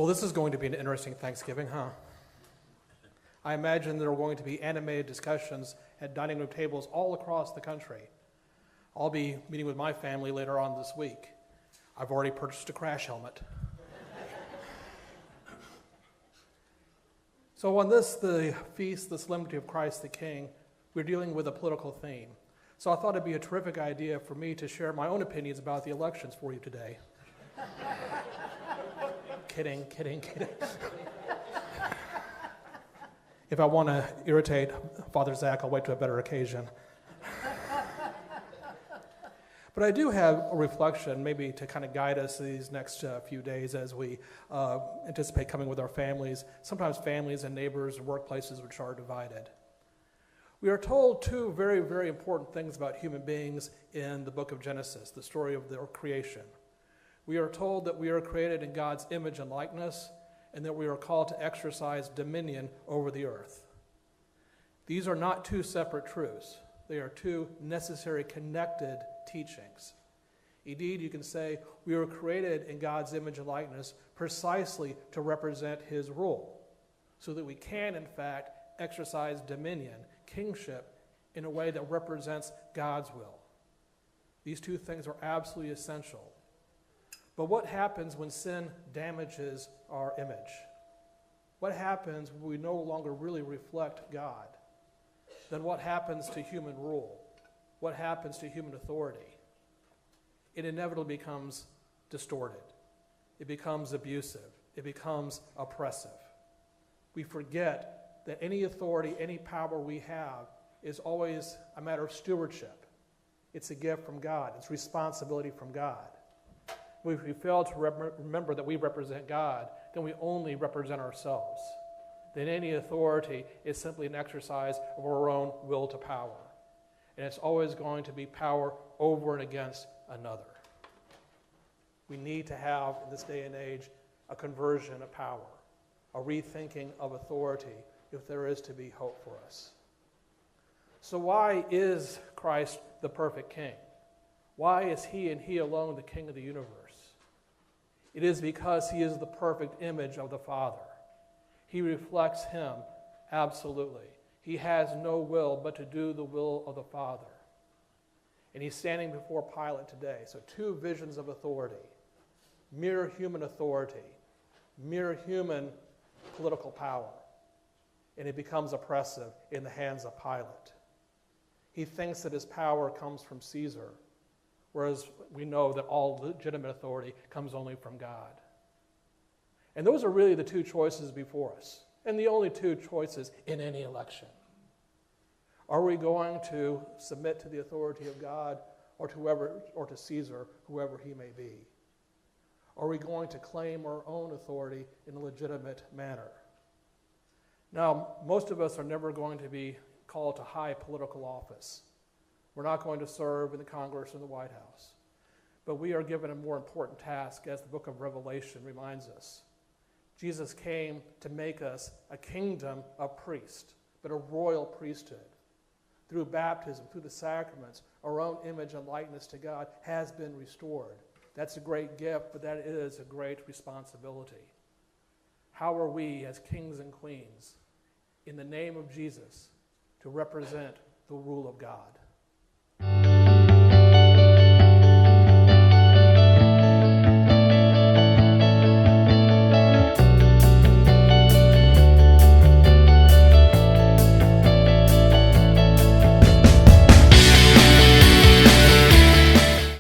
Well, this is going to be an interesting Thanksgiving, huh? I imagine there are going to be animated discussions at dining room tables all across the country. I'll be meeting with my family later on this week. I've already purchased a crash helmet. So on this, the feast, the Solemnity of Christ the King, we're dealing with a political theme. So I thought it'd be a terrific idea for me to share my own opinions about the elections for you today. Kidding. If I want to irritate Father Zach, I'll wait to a better occasion. But I do have a reflection, maybe to kind of guide us these next few days as we anticipate coming with our families, sometimes families and neighbors and workplaces which are divided. We are told two very, very important things about human beings in the book of Genesis, the story of their creation. We are told that we are created in God's image and likeness, and that we are called to exercise dominion over the earth. These are not two separate truths. They are two necessary, connected teachings. Indeed, you can say we were created in God's image and likeness precisely to represent his rule, so that we can, in fact, exercise dominion, kingship, in a way that represents God's will. These two things are absolutely essential. But what happens when sin damages our image? What happens when we no longer really reflect God? Then what happens to human rule? What happens to human authority? It inevitably becomes distorted. It becomes abusive. It becomes oppressive. We forget that any authority, any power we have is always a matter of stewardship. It's a gift from God. It's responsibility from God. If we fail to remember that we represent God, then we only represent ourselves. Then any authority is simply an exercise of our own will to power. And it's always going to be power over and against another. We need to have, in this day and age, a conversion of power, a rethinking of authority, if there is to be hope for us. So why is Christ the perfect King? Why is he and he alone the King of the universe? It is because he is the perfect image of the Father. He reflects him absolutely. He has no will but to do the will of the Father. And he's standing before Pilate today. So two visions of authority. Mere human authority. Mere human political power. And it becomes oppressive in the hands of Pilate. He thinks that his power comes from Caesar, whereas we know that all legitimate authority comes only from God. And those are really the two choices before us, and the only two choices in any election. Are we going to submit to the authority of God or to Caesar, whoever he may be? Are we going to claim our own authority in a legitimate manner? Now, most of us are never going to be called to high political office. We're not going to serve in the Congress or the White House. But we are given a more important task, as the book of Revelation reminds us. Jesus came to make us a kingdom of priests, but a royal priesthood. Through baptism, through the sacraments, our own image and likeness to God has been restored. That's a great gift, but that is a great responsibility. How are we, as kings and queens, in the name of Jesus, to represent the rule of God?